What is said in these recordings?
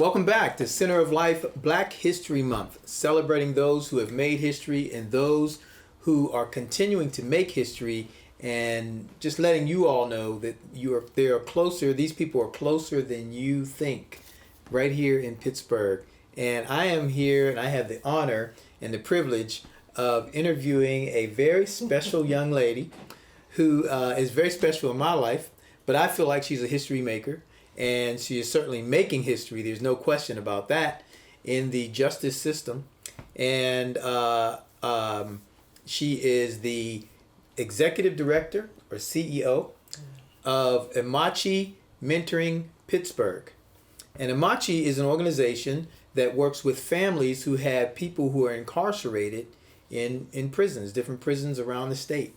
Welcome back to Center of Life Black History Month, celebrating those who have made history and those who are continuing to make history, and just letting you all know that they are closer. These people are closer than you think, right here in Pittsburgh. And I am here, and I have the honor and the privilege of interviewing a very special young lady who is very special in my life, but I feel like she's a history maker. And she is certainly making history. There's no question about that in the justice system. And she is the executive director or CEO of Amachi Mentoring Pittsburgh. And Amachi is an organization that works with families who have people who are incarcerated in prisons, different prisons around the state.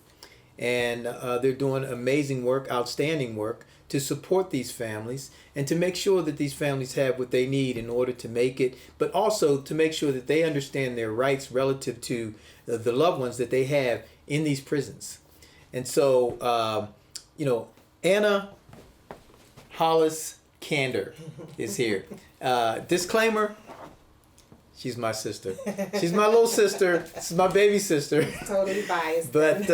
And they're doing amazing work, outstanding work, to support these families and to make sure that these families have what they need in order to make it, but also to make sure that they understand their rights relative to the loved ones that they have in these prisons. And so, Anna Hollis Candor is here. Disclaimer, she's my sister. She's my little sister. This is my baby sister. Totally biased. But,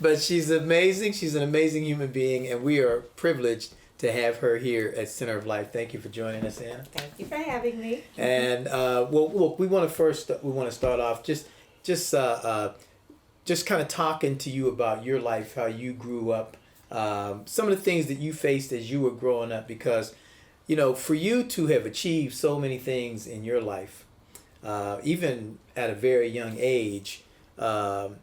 but she's amazing. She's an amazing human being, and we are privileged to have her here at Center of Life. Thank you for joining us, Anna. Thank you for having me. And, well, look, we want to start off just kind of talking to you about your life, how you grew up, some of the things that you faced as you were growing up, because for you to have achieved so many things in your life, even at a very young age, and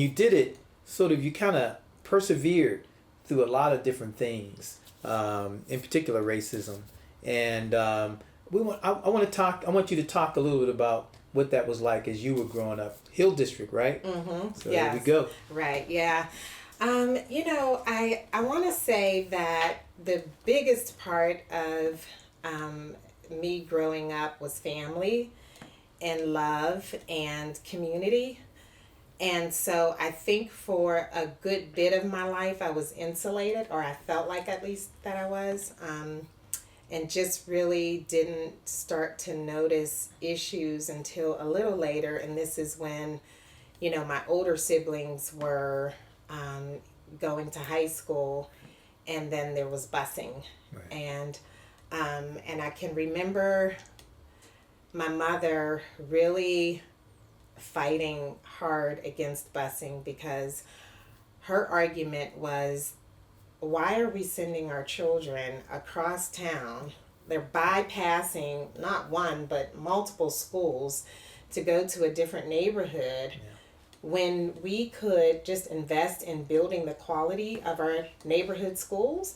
you did it you kind of persevered through a lot of different things, in particular racism. And I want you to talk a little bit about what that was like as you were growing up. Hill District, right? Mm-hmm. So yes. There we go. Right, yeah. I want to say that the biggest part of me growing up was family and love and community. And so I think for a good bit of my life, I was insulated, or I felt like at least that I was, and just really didn't start to notice issues until a little later. And this is when, my older siblings were going to high school, and then there was busing. Right. And I can remember my mother really fighting hard against busing, because her argument was, why are we sending our children across town? They're bypassing not one but multiple schools to go to a different neighborhood. Yeah. When we could just invest in building the quality of our neighborhood schools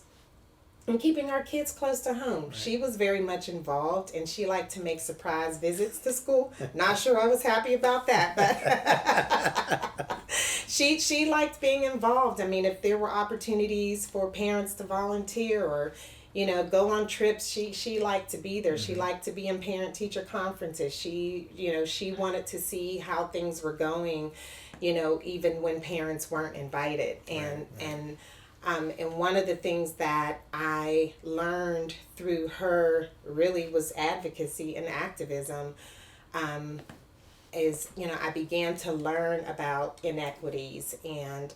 and keeping our kids close to home. Right. She was very much involved, and she liked to make surprise visits to school. Not sure I was happy about that, but she liked being involved. I mean, if there were opportunities for parents to volunteer or go on trips, she liked to be there. Mm-hmm. She liked to be in parent-teacher conferences. She wanted to see how things were going, even when parents weren't invited. And one of the things that I learned through her really was advocacy and activism. I began to learn about inequities and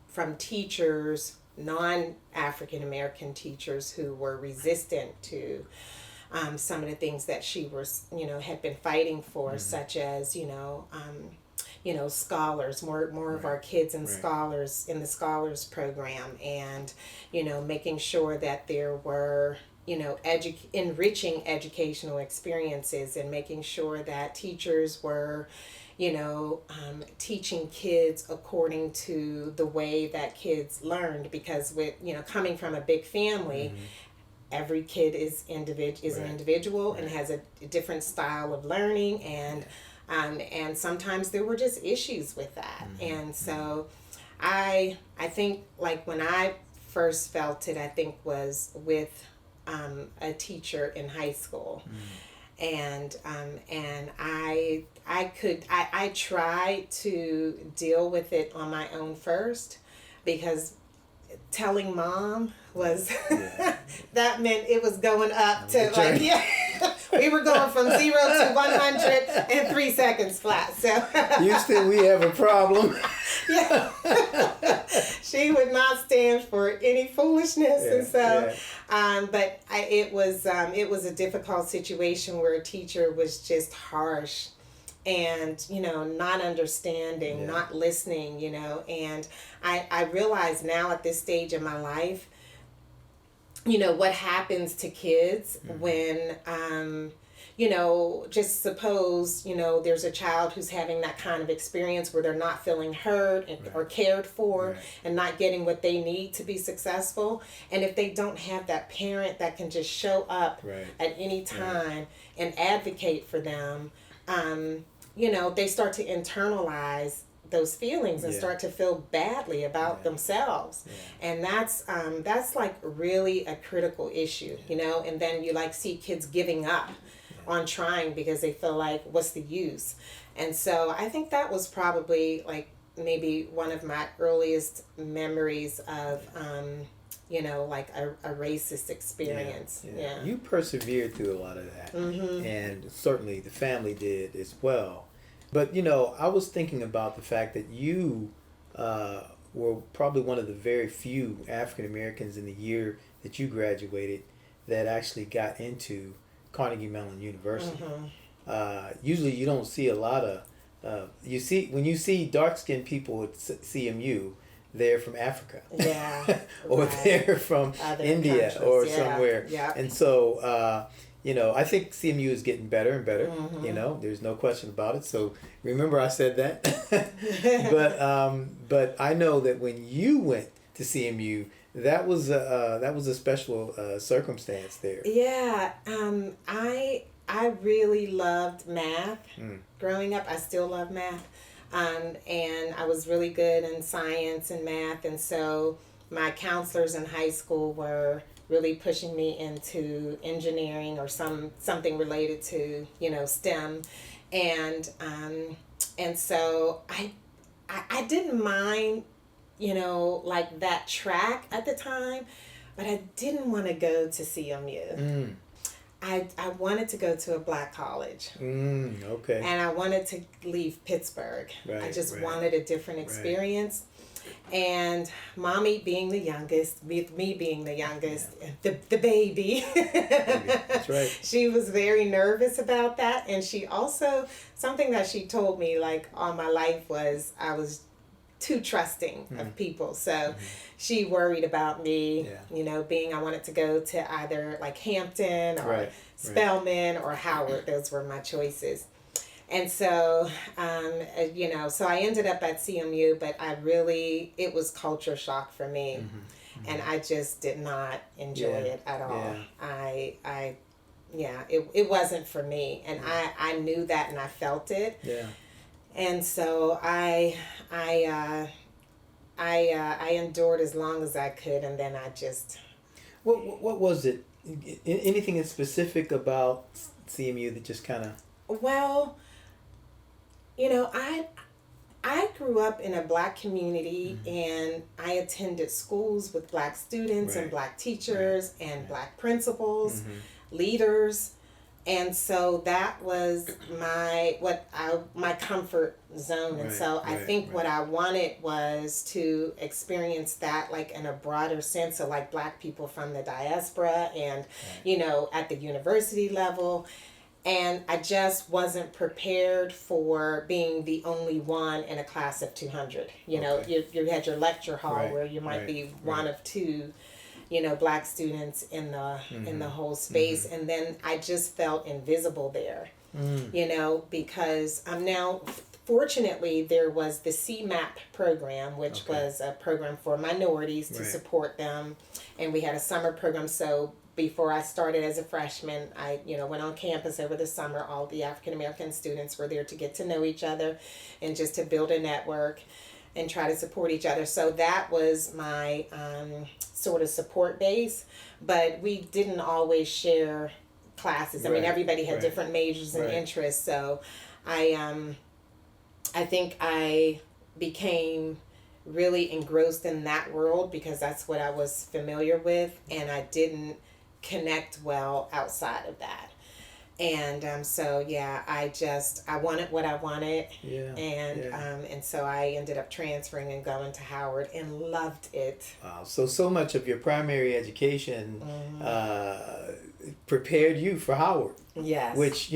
from teachers, non-African American teachers who were resistant to some of the things that she was, had been fighting for, mm-hmm. such as, scholars, more right. of our kids and right. scholars in the scholars program, and, making sure that there were, enriching educational experiences, and making sure that teachers were, teaching kids according to the way that kids learned, because with, coming from a big family, mm-hmm. every kid is right. an individual right. and has a different style of learning, and sometimes there were just issues with that. Mm-hmm. And so I think, like, when I first felt it, I think was with a teacher in high school. Mm-hmm. And I tried to deal with it on my own first, because telling mom was Yeah. that meant it was going up to like we were going from 0 to 100 in 3 seconds flat. So Houston, we have a problem. yeah, she would not stand for any foolishness, and so. But it was a difficult situation where a teacher was just harsh, and not understanding, not listening, and I realize now at this stage in my life, what happens to kids when just suppose, there's a child who's having that kind of experience where they're not feeling heard or cared for and not getting what they need to be successful. And if they don't have that parent that can just show up at any time and advocate for them, they start to internalize those feelings and start to feel badly about themselves. And that's like really a critical issue, and then you see kids giving up on trying because they feel like, what's the use? And so I think that was probably maybe one of my earliest memories of a racist experience. Yeah. You persevered through a lot of that, and certainly the family did as well. But I was thinking about the fact that you were probably one of the very few African Americans in the year that you graduated that actually got into Carnegie Mellon University. Usually you don't see a lot of when you see dark-skinned people at CMU, they're from Africa, or they're from other India or somewhere, and so I think CMU is getting better and better. There's no question about it. So remember I said that, but I know that when you went to CMU, that was a special circumstance there. Yeah, I really loved math. Growing up, I still love math, and I was really good in science and math, and so my counselors in high school were really pushing me into engineering or something related to STEM, and so I didn't mind that track at the time, but I didn't want to go to CMU. I wanted to go to a black college. Okay. And I wanted to leave Pittsburgh. I just wanted a different experience. And mommy being the youngest, me being the youngest, the baby. That's right. She was very nervous about that. And she also, something that she told me all my life was I was too trusting of people. So she worried about me, I wanted to go to either Hampton or Spelman or Howard. Those were my choices. And so, so I ended up at CMU, but it was culture shock for me. And I just did not enjoy it at all. It wasn't for me. And I knew that and I felt it. And so I endured as long as I could, and then I just... What was it? Anything in specific about CMU that just kind of... Well, I grew up in a black community, and I attended schools with black students and black teachers and black principals, leaders. And so that was my comfort zone. And so I think what I wanted was to experience that in a broader sense of black people from the diaspora and, at the university level. And I just wasn't prepared for being the only one in a class of 200. You had your lecture hall where you might be one of two, black students in the whole space. And then I just felt invisible there, because now, fortunately, there was the CMAP program, which was a program for minorities to support them. And we had a summer program. So before I started as a freshman, I went on campus over the summer. All the African American students were there to get to know each other and just to build a network and try to support each other. So that was my sort of support base, but we didn't always share classes. I mean, everybody had different majors and interests. So I think I became really engrossed in that world because that's what I was familiar with, and I didn't connect well outside of that. And so yeah, I wanted what I wanted, and so I ended up transferring and going to Howard and loved it. Wow. So much of your primary education prepared you for Howard. Yes. Which,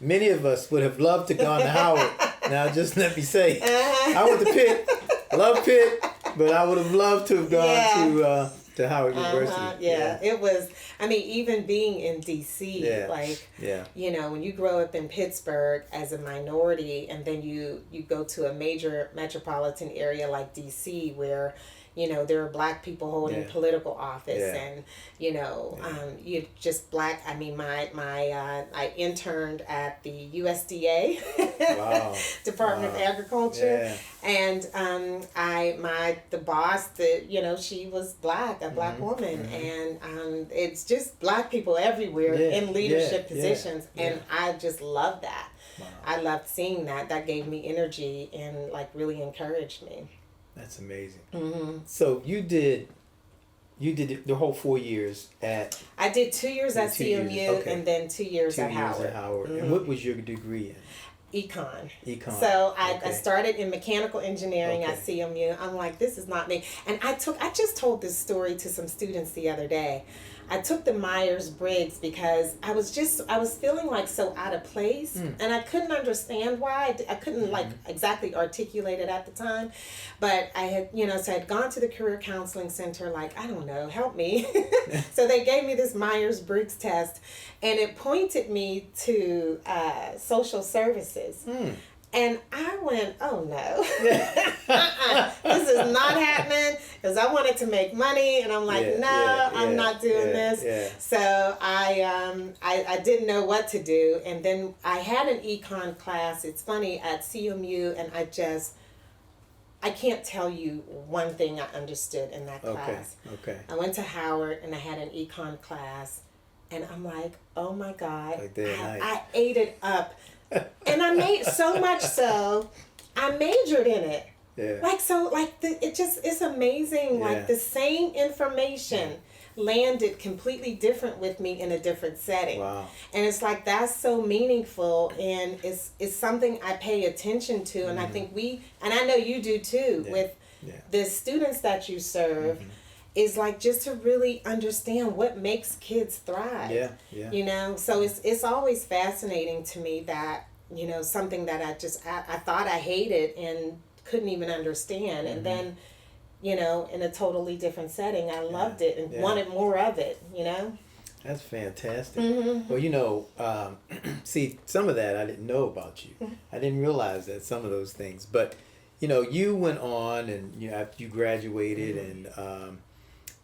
many of us would have loved to gone to Howard. Now, just let me say, I went to Pitt, love Pitt, but I would have loved to have gone to Howard University. It was, even being in D.C., when you grow up in Pittsburgh as a minority and then you go to a major metropolitan area like D.C. where, there are black people holding political office and, you just black. I interned at the USDA, Department of Agriculture, and the boss, she was black, a black woman, and it's just black people everywhere in leadership positions, and I just love that. Wow. I loved seeing that. That gave me energy and really encouraged me. That's amazing. Mm-hmm. So you did the whole 4 years at... I did 2 years at CMU and then 2 years at Howard. Mm-hmm. And what was your degree in? Econ. So I started in mechanical engineering at CMU. I'm like, this is not me. And I just told this story to some students the other day. I took the Myers-Briggs because I was feeling so out of place, and I couldn't understand why. I couldn't exactly articulate it at the time, but I had, so I had gone to the career counseling center, I don't know, help me. So they gave me this Myers-Briggs test, and it pointed me to social services. And I went, oh no, this is not happening, because I wanted to make money, and I'm like, I'm not doing this. Yeah. So I didn't know what to do, and then I had an econ class. It's funny, at CMU, and I can't tell you one thing I understood in that class. Okay. I went to Howard, and I had an econ class, and I'm like, oh my God, I ate it up. And I made so much so, I majored in it. Yeah. It's amazing. The same information landed completely different with me in a different setting. Wow. And it's that's so meaningful, and it's something I pay attention to, and I think and I know you do too, with the students that you serve. Is just to really understand what makes kids thrive. So it's always fascinating to me that, something that I thought I hated and couldn't even understand. And then, in a totally different setting, I loved it and wanted more of it, That's fantastic. Well, see, some of that I didn't know about you. I didn't realize that, some of those things. But, you went on, and after you graduated, and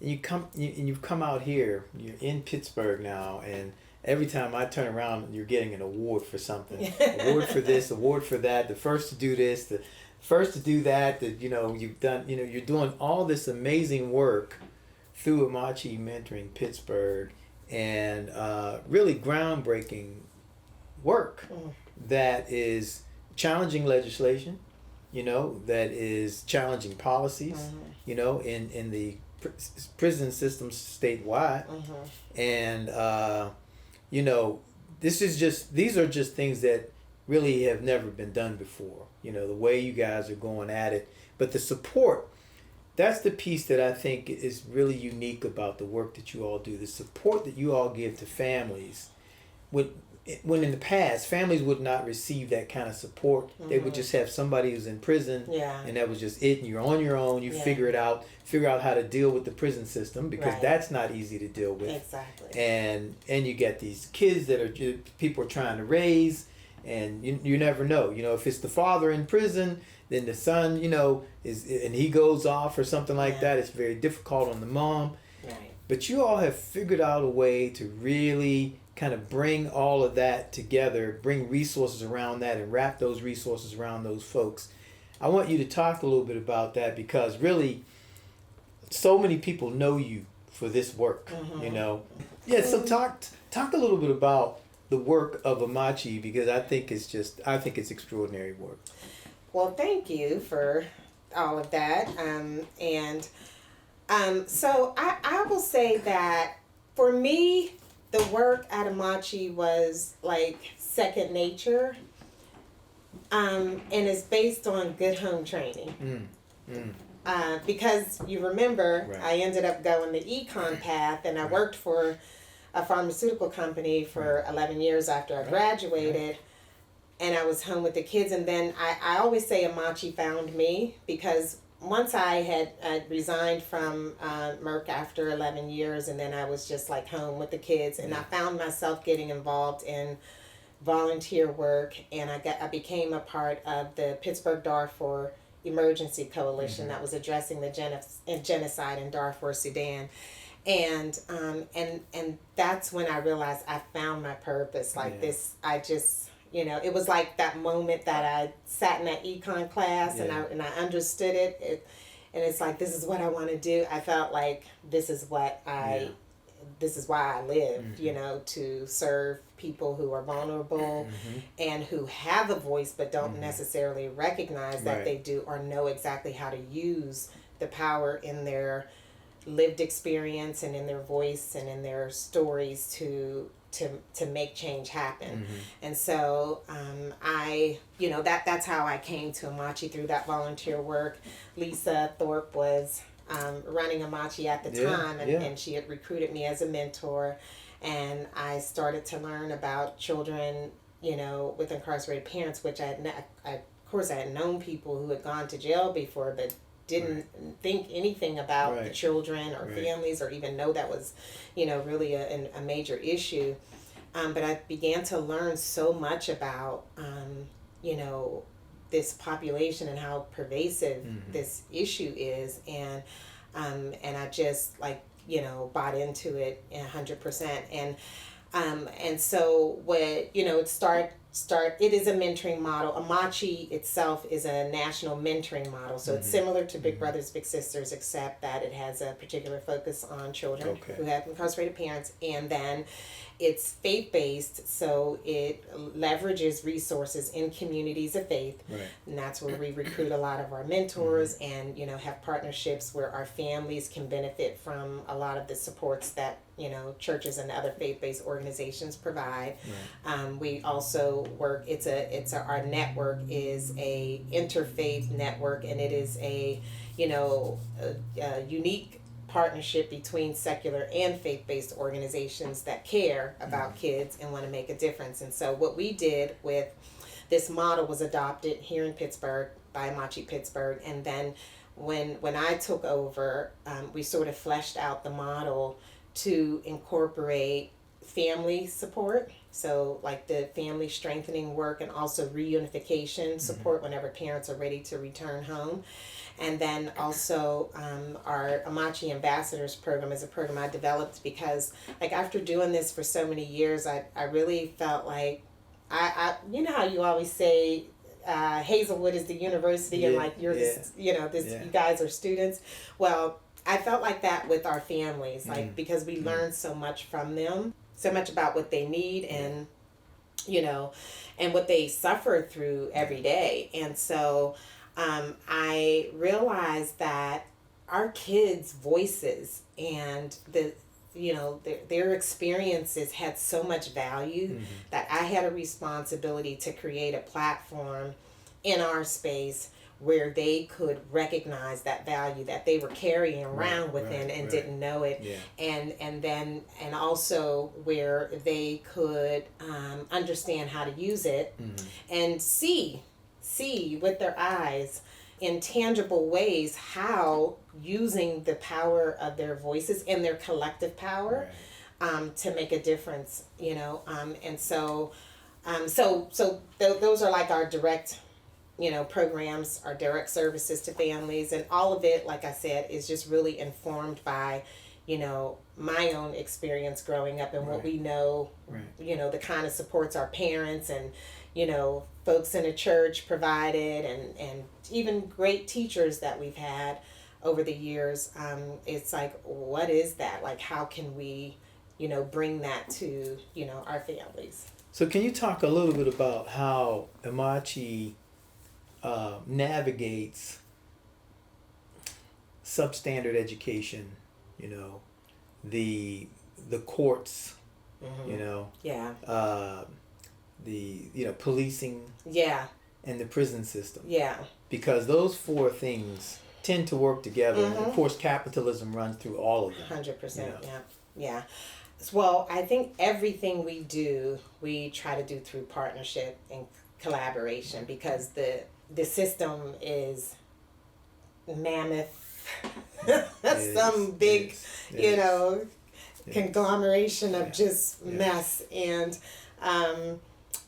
you've come out here. You're in Pittsburgh now, and every time I turn around, you're getting an award for something. Award for this, award for that. The first to do this, the first to do that. That you've done. You're doing all this amazing work through Amachi Mentoring Pittsburgh, and really groundbreaking work that is challenging legislation. That is challenging policies. In the prison systems statewide, and these are just things that really have never been done before. The way you guys are going at it, but the support, that's the piece that I think is really unique about the work that you all do. The support that you all give to families, when in the past families would not receive that kind of support. They would just have somebody who's in prison, and that was just it, and you're on your own. You figure out how to deal with the prison system, because that's not easy to deal with. Exactly. And you get these kids that people are trying to raise, and you never know. If it's the father in prison, then the son, and he goes off or something like that. It's very difficult on the mom. Right. But you all have figured out a way to really kind of bring all of that together, bring resources around that, and wrap those resources around those folks. I want you to talk a little bit about that, because really so many people know you for this work. So talk a little bit about the work of Amachi, because I think it's extraordinary work. Well, thank you for all of that. So I will say that for me, the work at Amachi was like second nature, and it's based on good home training. Because you remember, Right. I ended up going the econ path, and I worked for a pharmaceutical company for 11 years after I graduated. And I was home with the kids. And then I always say Amachi found me, because once I had resigned from Merck after 11 years, and then I was just like home with the kids, and I found myself getting involved in volunteer work, and I became a part of the Pittsburgh Darfur Emergency Coalition that was addressing the genocide in Darfur, Sudan. And that's when I realized I found my purpose. Like this, I just, it was like that moment that I sat in that econ class and I understood it. And it's like, this is what I want to do. I felt like this is what this is why I lived, to serve people who are vulnerable and who have a voice but don't necessarily recognize that they do, or know exactly how to use the power in their lived experience and in their voice and in their stories to make change happen. And so that's how I came to Amachi, through that volunteer work. Lisa Thorpe was running Amachi at the time, and she had recruited me as a mentor, and I started to learn about children, with incarcerated parents, which of course I had known people who had gone to jail before, but didn't think anything about the children or families, or even know that was, really a major issue. But I began to learn so much about, this population and how pervasive this issue is, and I just bought into it 100%. And so what it is a mentoring model. Amachi itself is a national mentoring model, so it's similar to Big Brothers Big Sisters, except that it has a particular focus on children who have incarcerated parents, and then it's faith-based, so it leverages resources in communities of faith, and that's where we recruit a lot of our mentors, and have partnerships where our families can benefit from a lot of the supports that churches and other faith-based organizations provide. We also work. Our network is a interfaith network, and it is a unique partnership between secular and faith-based organizations that care about kids and want to make a difference. And so what we did with this model was adopted here in Pittsburgh by Amachi Pittsburgh, and then when I took over, we sort of fleshed out the model to incorporate family support, so like the family strengthening work, and also reunification support whenever parents are ready to return home. And then also our Amachi Ambassadors program is a program I developed because, after doing this for so many years, I really felt like I you know how you always say Hazelwood is the university, and you're you guys are students. Well, I felt like that with our families, because we learn so much from them, so much about what they need, and and what they suffer through every day. And so I realized that our kids' voices and their experiences had so much value that I had a responsibility to create a platform in our space where they could recognize that value that they were carrying around within and didn't know it, and also where they could understand how to use it and see with their eyes in tangible ways how using the power of their voices and their collective power to make a difference, and so those are like our direct programs, our direct services to families, and all of it, like I said, is just really informed by my own experience growing up and what we know, the kind of supports our parents and folks in the church provided, and even great teachers that we've had over the years. It's like, what is that? Like, how can we, bring that to, our families? So can you talk a little bit about how Amachi navigates substandard education, you know, the courts, Mm-hmm. you know, Yeah. the policing Yeah. and the prison system, Yeah. because those four things tend to work together. And Mm-hmm. of course, capitalism runs through all of them. 100%. You know. Yeah. Yeah. Well, I think everything we do, we try to do through partnership and collaboration, because the system is mammoth. Some big, you know, conglomeration of just mess, and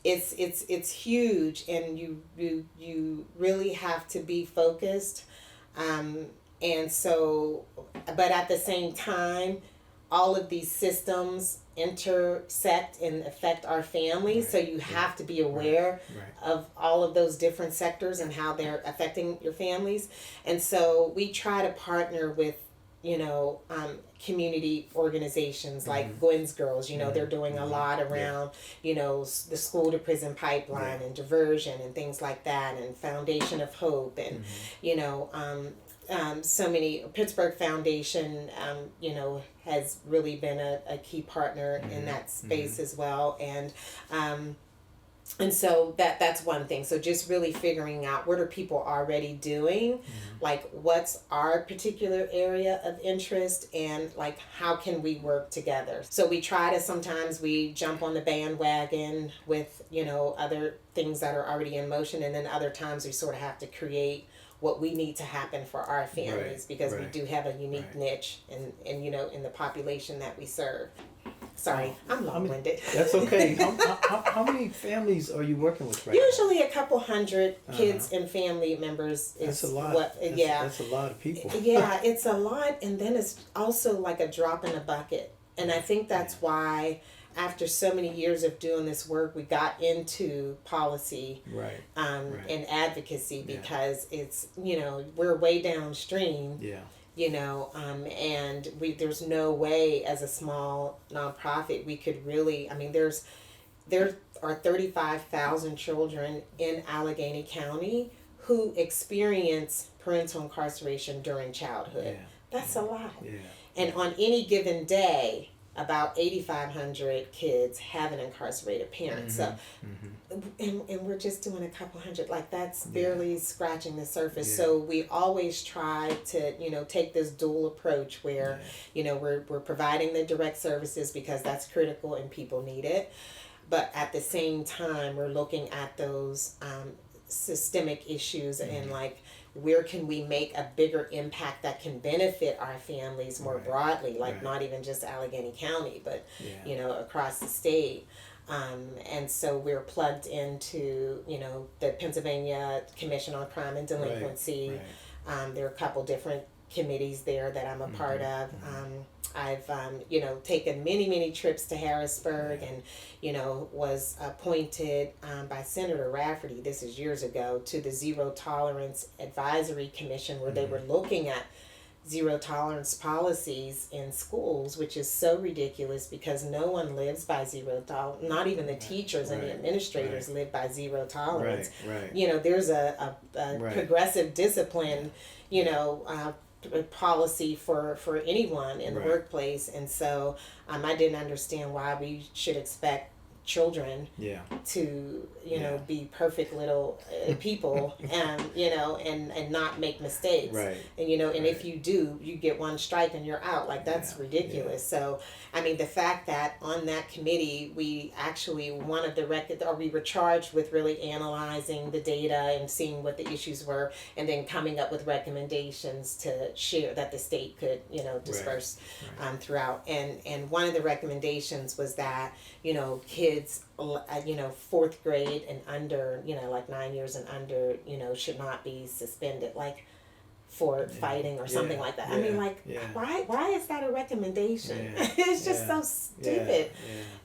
it's huge, and you really have to be focused, and so, but at the same time, all of these systems intersect and affect our families, so you have to be aware of all of those different sectors and how they're affecting your families. And so we try to partner with, you know, community organizations like Gwen's Girls. You know, they're doing a lot around, you know, the school to prison pipeline and diversion and things like that, and Foundation of Hope, and you know, so many. Pittsburgh Foundation, you know, has really been a key partner in that space as well, and so that's one thing. So just really figuring out what are people already doing, like what's our particular area of interest, and like how can we work together. So we try to, sometimes we jump on the bandwagon with, you know, other things that are already in motion, and then other times we sort of have to create what we need to happen for our families, because we do have a unique niche in you know, in the population that we serve. Sorry, I'm long-winded. That's okay. How many families are you working with right Usually a couple hundred kids and family members is that's a lot. what. That's a lot of people. Yeah, it's a lot, and then it's also like a drop in a bucket. And I think that's why, after so many years of doing this work, we got into policy and advocacy, because it's, you know, we're way downstream. Yeah. You know, and there's no way as a small nonprofit we could really, I mean, there are 35,000 children in Allegheny County who experience parental incarceration during childhood. Yeah. That's a lot. Yeah. And on any given day, about 8,500 kids have an incarcerated parent. So, and we're just doing a couple hundred, like that's barely scratching the surface. Yeah. So we always try to, you know, take this dual approach where, you know, we're providing the direct services because that's critical and people need it. But at the same time, we're looking at those systemic issues and like, where can we make a bigger impact that can benefit our families more broadly, like not even just Allegheny County, but you know, across the state. And so we're plugged into, you know, the Pennsylvania Commission on Crime and Delinquency. There are a couple different committees there that I'm a part of. I've, you know, taken many trips to Harrisburg and, you know, was appointed by Senator Rafferty, this is years ago, to the Zero Tolerance Advisory Commission, where they were looking at zero tolerance policies in schools, which is so ridiculous because no one lives by zero tolerance. Not even the teachers and the administrators live by zero tolerance. You know, there's a progressive discipline, you know, policy for anyone in the workplace, and so I didn't understand why we should expect children to, you know, be perfect little people and, you know, and not make mistakes. And, you know, and if you do, you get one strike and you're out. Like, that's ridiculous. So, I mean, the fact that on that committee, we actually, one of the we were charged with really analyzing the data and seeing what the issues were, and then coming up with recommendations to share that the state could, you know, disperse throughout. And one of the recommendations was that, you know, kids, you know, 4th grade and under, you know, like 9 years and under, you know, should not be suspended, like, for fighting or something like that. I mean, like, why is that a recommendation? It's just so stupid,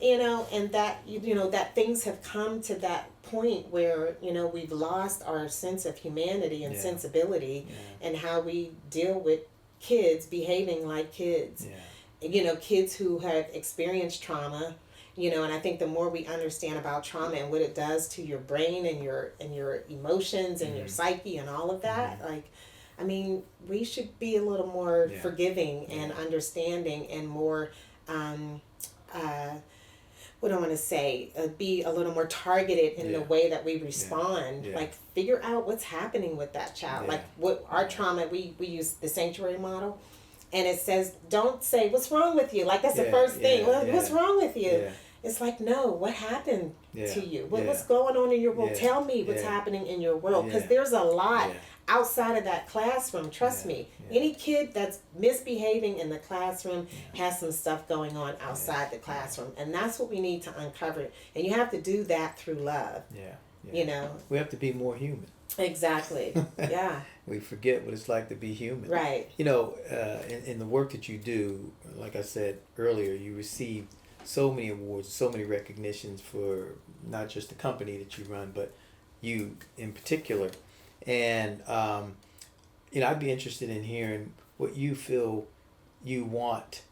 you know, and that, you know, that things have come to that point where, you know, we've lost our sense of humanity and sensibility and how we deal with kids behaving like kids. You know, kids who have experienced trauma. You know, and I think the more we understand about trauma and what it does to your brain and your emotions and your psyche and all of that, like, I mean, we should be a little more Yeah. forgiving and understanding and more, uh, what do I want to say, be a little more targeted in the Yeah. way that we respond. Yeah. Like, figure out what's happening with that child. Yeah. Like, what our trauma, we use the sanctuary model. And it says, don't say, what's wrong with you? Like, that's the Yeah, first thing. yeah, Well, what's yeah. wrong with you? Yeah. It's like, no, what happened Yeah, to you? yeah. What's going on in your world? Yeah, Tell me what's yeah. happening in your world. Because Yeah. there's a lot Yeah. outside of that classroom. Trust Yeah, me. yeah. Any kid that's misbehaving in the classroom has some stuff going on outside the classroom. And that's what we need to uncover. And you have to do that through love. Yeah. You know? We have to be more human. Exactly. Yeah. We forget what it's like to be human. Right. You know, in the work that you do, like I said earlier, you receive so many awards, so many recognitions for not just the company that you run, but you in particular. And, you know, I'd be interested in hearing what you feel you want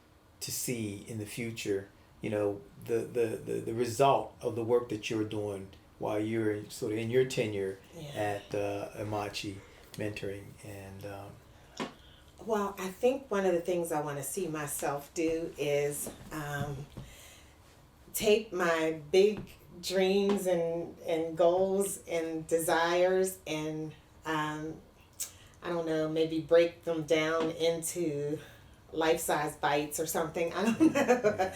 to see in the future, you know, the result of the work that you're doing while you're sort of in your tenure at Amachi mentoring. And well, I think one of the things I want to see myself do is take my big dreams and goals and desires and I don't know, maybe break them down into life-size bites or something. I don't know.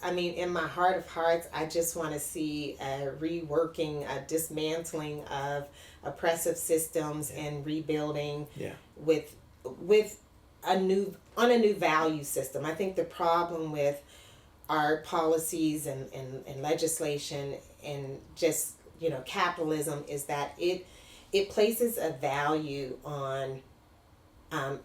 I mean, in my heart of hearts, I just want to see a reworking, a dismantling of oppressive systems and rebuilding with a new value system. I think the problem with our policies and legislation and just, you know, capitalism is that it places a value on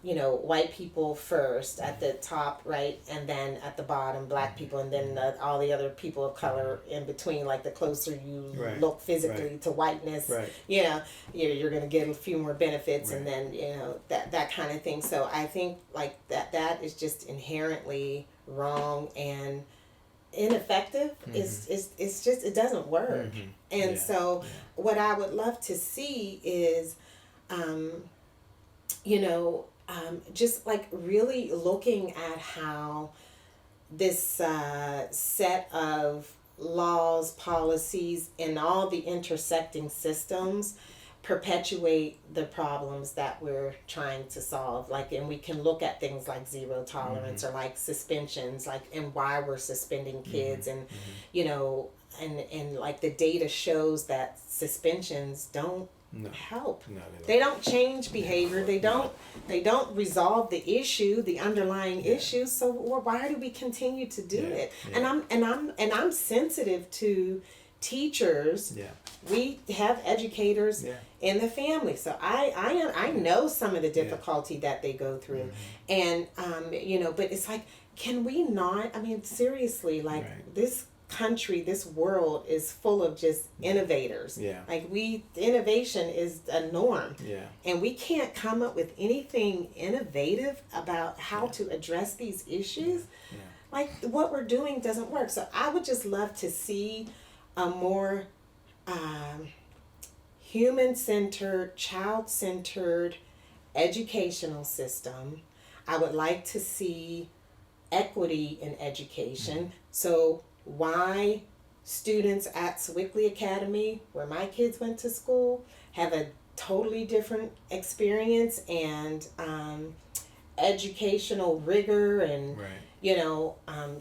you know, white people first at the top, right, and then at the bottom, black people, and then all the other people of color in between. Like, the closer you look physically to whiteness, you know, you're going to get a few more benefits, and then, you know, that kind of thing. So I think, like, that is just inherently wrong and ineffective. It's just, it doesn't work. And so what I would love to see is you know, just like really looking at how this set of laws, policies, and all the intersecting systems perpetuate the problems that we're trying to solve. Like, and we can look at things like zero tolerance or like suspensions, like, and why we're suspending kids, and you know, and like the data shows that suspensions don't help. They don't change behavior. They don't resolve the issue, the underlying issue. So why do we continue to do it? And I'm sensitive to teachers. We have educators in the family, so I know some of the difficulty that they go through, and you know, but it's like, can we not? I mean, seriously, like this country, this world is full of just innovators. Like, innovation is a norm. And we can't come up with anything innovative about how to address these issues. Like, what we're doing doesn't work. So I would just love to see a more human-centered, child-centered educational system. I would like to see equity in education. So why students at Swickley Academy, where my kids went to school, have a totally different experience and educational rigor and you know,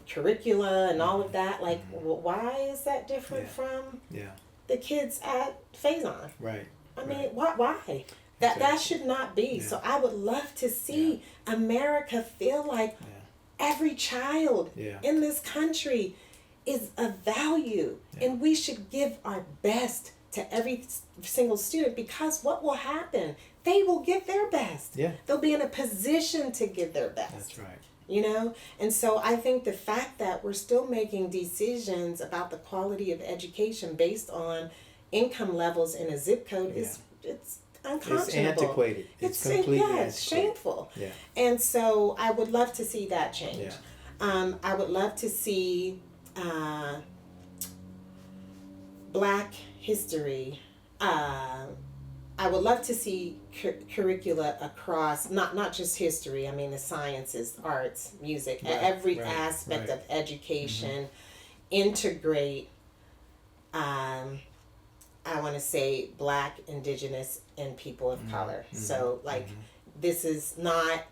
curricula and all of that. Like, why is that different from the kids at Faison? I mean, why? That should not be. So I would love to see America feel like every child in this country is a value, and we should give our best to every single student, because what will happen? They will give their best. They'll be in a position to give their best. That's right. You know? And so I think the fact that we're still making decisions about the quality of education based on income levels in a zip code is it's unconscionable. It's antiquated. It's completely antiquated. It's shameful. And so I would love to see that change. I would love to see Black history. I I would love to see curricula across not just history. I mean the sciences, arts, music, every aspect of education. Integrate. I want to say Black, Indigenous, and people of color. So like, this is not,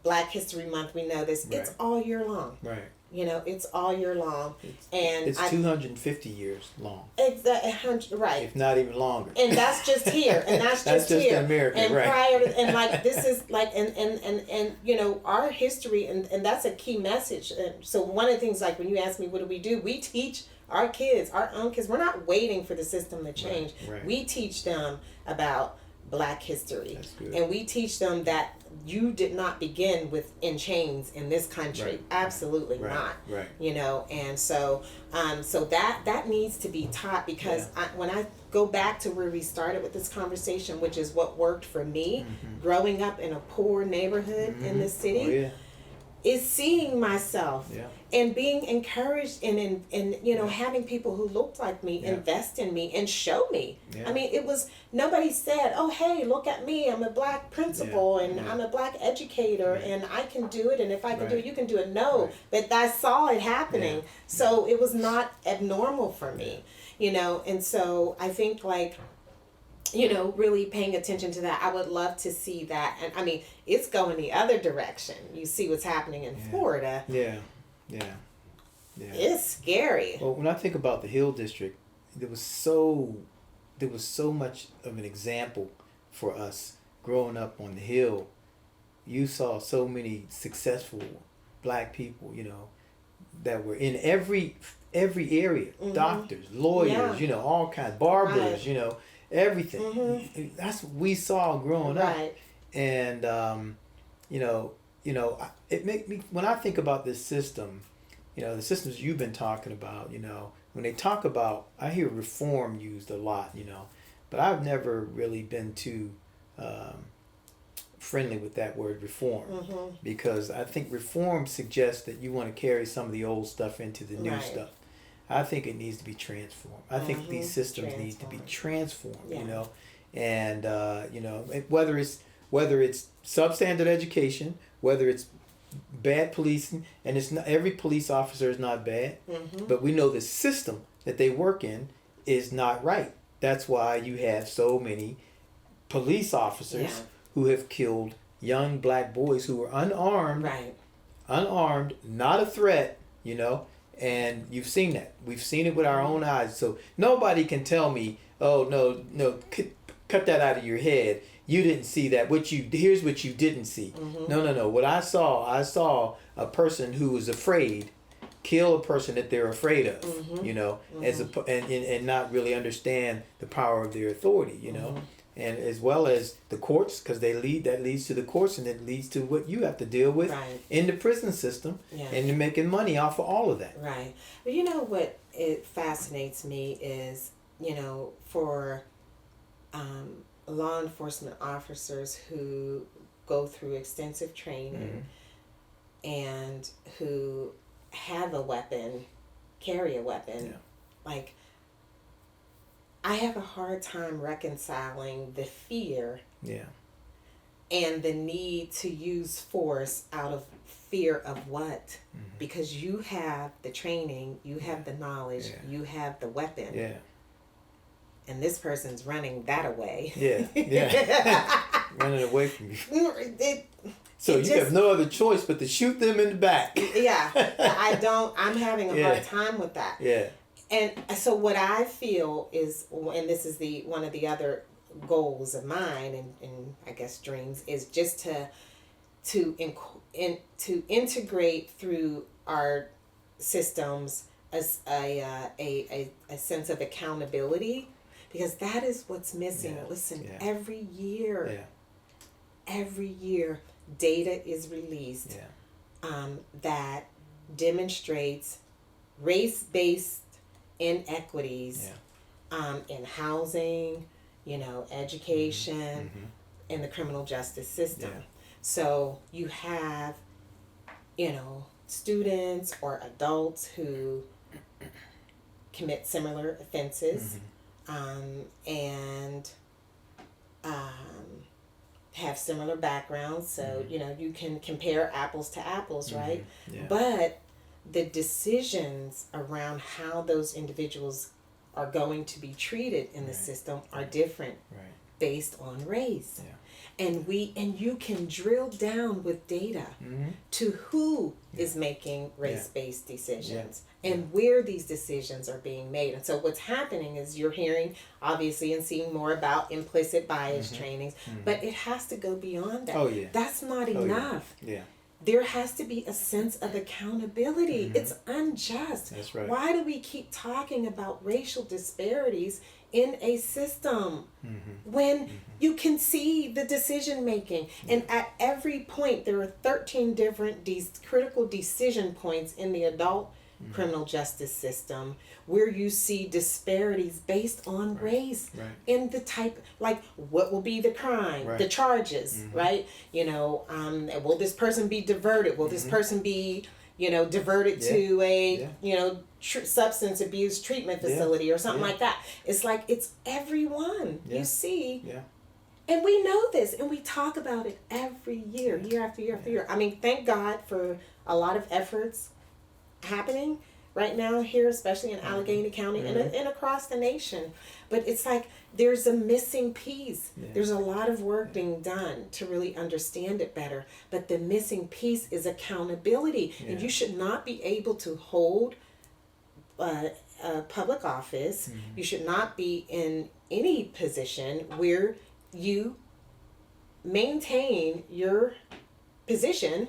Black History Month. We know this. It's all year long. Right. It's all year long, it's 250 years long. Exactly, right. If not even longer. And that's just here, and that's just here. America, and right? Prior to, and like this is like and our history, and that's a key message. And so one of the things, like when you ask me, what do? We teach our kids, our own kids. We're not waiting for the system to change. Right. We teach them about Black history, that's good. And we teach them that you did not begin in chains in this country. Right. Absolutely not. Right. And so that needs to be taught, because when I go back to where we started with this conversation, which is what worked for me, growing up in a poor neighborhood in this city, is seeing myself and being encouraged and having people who looked like me invest in me and show me. I mean, it was, nobody said, oh, hey, look at me, I'm a Black principal and I'm a Black educator and I can do it, and if I can do it, you can do it. No, but I saw it happening. So it was not abnormal for me, and so I think, like, really paying attention to that. I would love to see that. And I mean, it's going the other direction. You see what's happening in Florida. Yeah. It's scary. Well, when I think about the Hill District, there was so much of an example for us growing up on the Hill. You saw so many successful Black people, that were in every area. Doctors, lawyers, all kinds, barbers, everything. That's what we saw growing up. And it make me, when I think about this system, the systems you've been talking about, when they talk about, I hear reform used a lot, but I've never really been too friendly with that word reform, because I think reform suggests that you want to carry some of the old stuff into the new stuff. I think it needs to be transformed. I think these systems need to be transformed, and whether it's substandard education, whether it's bad policing, and it's not, every police officer is not bad, but we know the system that they work in is not right. That's why you have so many police officers who have killed young Black boys who were unarmed, not a threat, and you've seen that. We've seen it with our own eyes. So nobody can tell me, oh, no, cut that out of your head. You didn't see that. Here's what you didn't see. No. What I saw a person who was afraid kill a person that they're afraid of, and not really understand the power of their authority, and as well as the courts, because that leads to the courts, and it leads to what you have to deal with in the prison system, and you're making money off of all of that. Right. But what it fascinates me is, for law enforcement officers who go through extensive training and who have a weapon, carry a weapon, like, I have a hard time reconciling the fear and the need to use force out of fear of what? Because you have the training, you have the knowledge, you have the weapon. And this person's running that away. Running away from you. So you have no other choice but to shoot them in the back. I'm having a hard time with that. And so what I feel is, and this is one of the other goals of mine and I guess dreams, is just to integrate through our systems as a sense of accountability, because that is what's missing. Listen, every year data is released that demonstrates race-based inequities in housing, education, in the criminal justice system. So you have, students or adults who commit similar offenses, and have similar backgrounds, so you can compare apples to apples, right? Yeah. But the decisions around how those individuals are going to be treated in the system are different based on race. And you can drill down with data to who is making race-based decisions and where these decisions are being made. And so what's happening is you're hearing, obviously, and seeing more about implicit bias trainings, but it has to go beyond that. Oh, yeah. That's not enough. Yeah. There has to be a sense of accountability. It's unjust. That's right. Why do we keep talking about racial disparities in a system when you can see the decision making? And at every point, there are 13 different critical decision points in the adult criminal justice system where you see disparities based on race in the type, like what will be the crime, the charges, right? Will this person be diverted? Will this person be, diverted to a, substance abuse treatment facility or something like that? It's like, it's everyone you see. Yeah. And we know this, and we talk about it every year, year after year after year. I mean, thank God for a lot of efforts happening right now here, especially in Allegheny County and across the nation. But it's like there's a missing piece. There's a lot of work being done to really understand it better. But the missing piece is accountability. And you should not be able to hold a public office. You should not be in any position where you maintain your position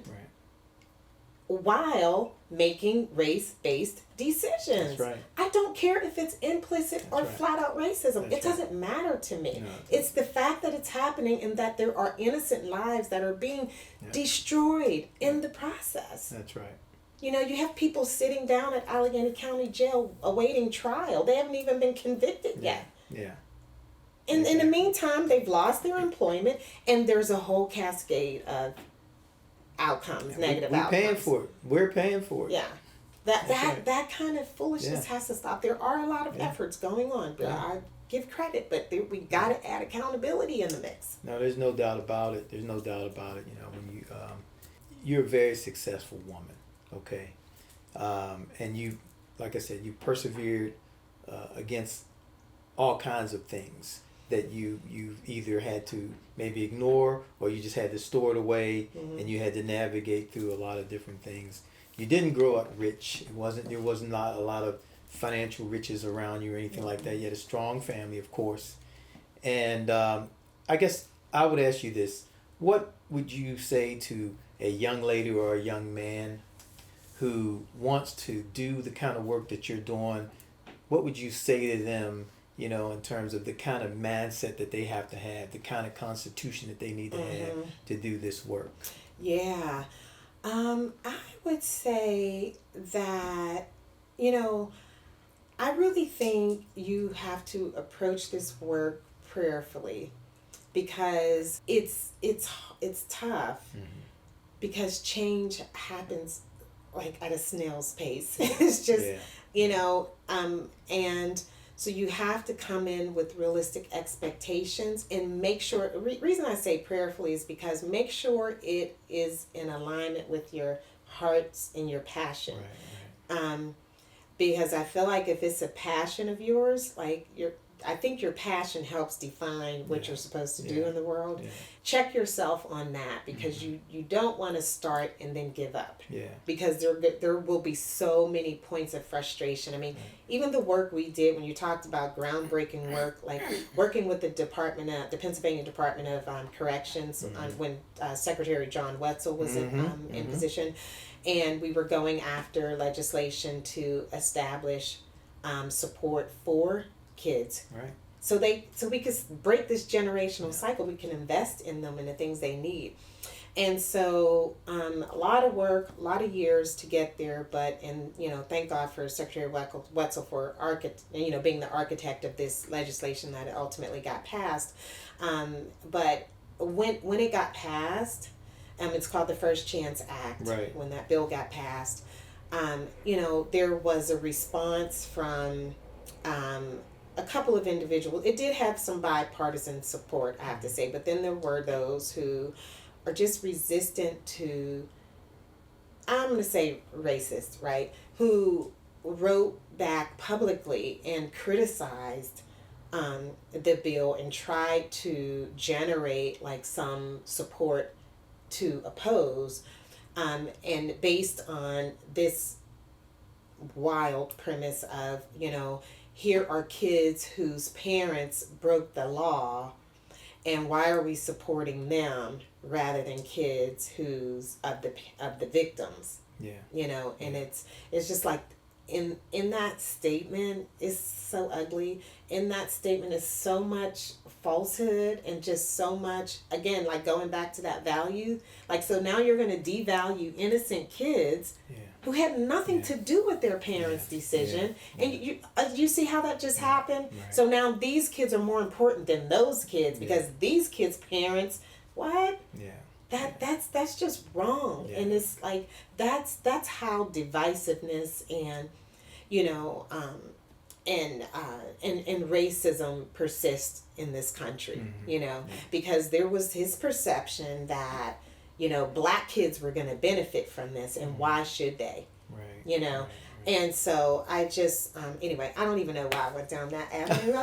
while making race-based decisions. That's right. I don't care if it's implicit or flat out racism. It doesn't matter to me. No, it's the fact that it's happening and that there are innocent lives that are being destroyed in the process. That's right. You have people sitting down at Allegheny County Jail awaiting trial. They haven't even been convicted yet. Yeah. And in the meantime, they've lost their employment, and there's a whole cascade of outcomes, negative outcomes. We're paying for it. Yeah. That kind of foolishness has to stop. There are a lot of efforts going on, but I give credit, but we got to add accountability in the mix. No, there's no doubt about it. When you're a very successful woman, okay, and you, like I said, you persevered against all kinds of things that you either had to maybe ignore or you just had to store it away, and you had to navigate through a lot of different things. You didn't grow up rich. There was not a lot of financial riches around you or anything like that. You had a strong family, of course. And I guess I would ask you this. What would you say to a young lady or a young man who wants to do the kind of work that you're doing? What would you say to them, in terms of the kind of mindset that they have to have, the kind of constitution that they need to have to do this work? Yeah. I would say that, I really think you have to approach this work prayerfully, because it's tough, because change happens like at a snail's pace. It's just, and so you have to come in with realistic expectations and make sure, reason I say prayerfully is because make sure it is in alignment with your hearts and your passion. Right. Because I feel like if it's a passion of yours, I think your passion helps define what you're supposed to do in the world. Yeah. Check yourself on that, because you don't want to start and then give up. Yeah. Because there will be so many points of frustration. I mean, even the work we did when you talked about groundbreaking work, like working with the Pennsylvania Department of Corrections when Secretary John Wetzel was in position, and we were going after legislation to establish support for kids. Right. So we could break this generational cycle. We can invest in them and the things they need. And so a lot of work, a lot of years to get there, but thank God for Secretary Wetzel for being the architect of this legislation that ultimately got passed. But when it got passed, it's called the First Chance Act. Right. When that bill got passed, there was a response from a couple of individuals. It did have some bipartisan support, I have to say, but then there were those who are just resistant to, I'm going to say racist, right? Who wrote back publicly and criticized the bill and tried to generate like some support to oppose, and based on this wild premise of, here are kids whose parents broke the law, and why are we supporting them rather than kids who's of the victims? And it's just like in that statement is so ugly. In that statement is so much falsehood and just so much, again, like going back to that value. Like, so now you're going to devalue innocent kids who had nothing to do with their parents' decision. And you see how that just happened? Right. So now these kids are more important than those kids because these kids' parents, what? That's just wrong. And it's like that's how divisiveness and and racism persist in this country, because there was his perception that black kids were going to benefit from this, and why should they? Right. And so I just anyway, I don't even know why I went down that avenue.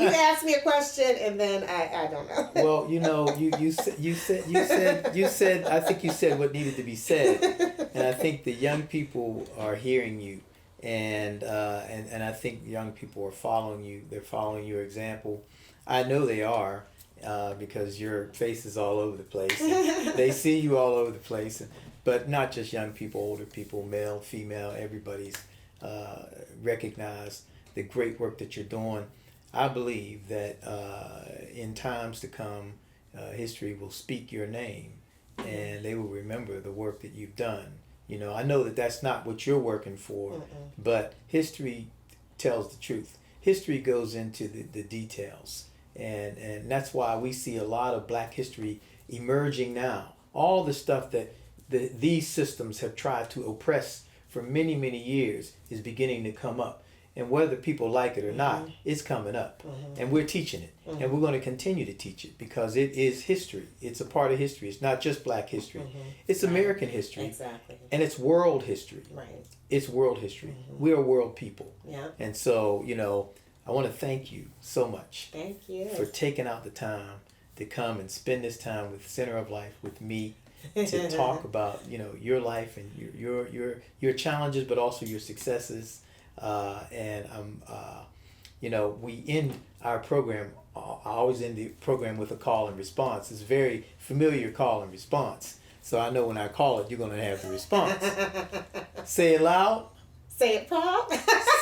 You asked me a question and then I don't know. Well, you said I think you said what needed to be said, and I think the young people are hearing you, and I think young people are following you. They're following your example. I know they are, because your face is all over the place. They see you all over the place. But not just young people, older people, male, female, everybody's recognize the great work that you're doing. I believe that in times to come, history will speak your name, and they will remember the work that you've done. I know that that's not what you're working for, but history tells the truth. History goes into the details, and that's why we see a lot of Black history emerging now. All the stuff that these systems have tried to oppress for many, many years is beginning to come up. And whether people like it or not, it's coming up. And we're teaching it. And we're going to continue to teach it because it is history. It's a part of history. It's not just Black history. It's American history. Exactly. And it's world history. Right. It's world history. We are world people. Yeah. And so, I want to thank you so much. Thank you. For taking out the time to come and spend this time with Center of Life with me. To talk about your life and your challenges, but also your successes, and we end our program. I always end the program with a call and response. It's a very familiar call and response, so I know when I call it, you're going to have the response. Say it loud. Say it proud.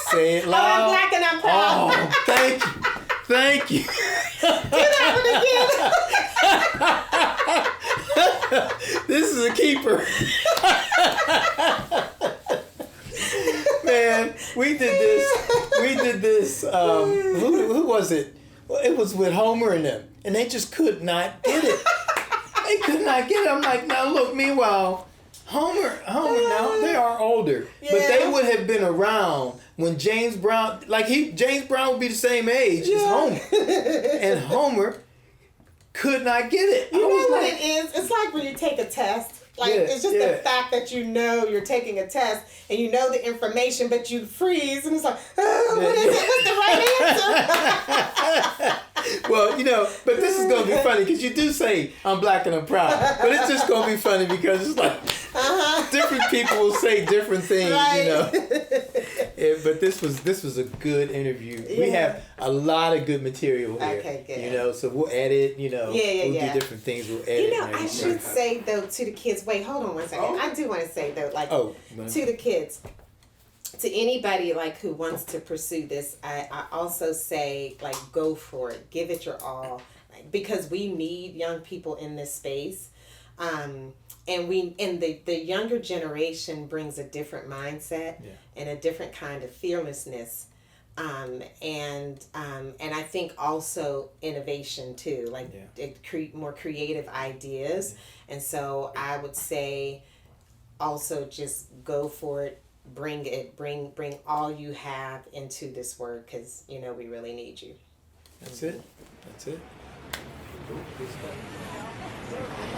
Say it loud. Oh, I'm Black and I'm proud. Oh, thank you. Do that one again. This is a keeper. Man, we did this. Who was it? Well, it was with Homer and them, and they just could not get it. They could not get it. I'm like, now look, meanwhile, Homer, now they are older, but they would have been around when James Brown, James Brown would be the same age as Homer, and Homer could not get it. You know what it is? It's like when you take a test. It's just the fact that you're taking a test and you know the information, but you freeze and it's like, what is it? What's the right answer? Well, but this is going to be funny because you do say, I'm Black and I'm proud. But it's just going to be funny because it's like different people will say different things, But this was a good interview. Yeah. We have a lot of good material here. Okay, good. So we'll edit, we'll do different things. We'll edit. I should say, though, to the kids, wait, hold on one second. Oh. I do want to say, though, to the kids, to anybody, who wants to pursue this, I also say, go for it. Give it your all. Because we need young people in this space. And the younger generation brings a different mindset and a different kind of fearlessness, and I think also innovation too, more creative ideas. And so I would say also just go for it, bring all you have into this word, because you know we really need you. That's it. That's it. Cool. Good stuff.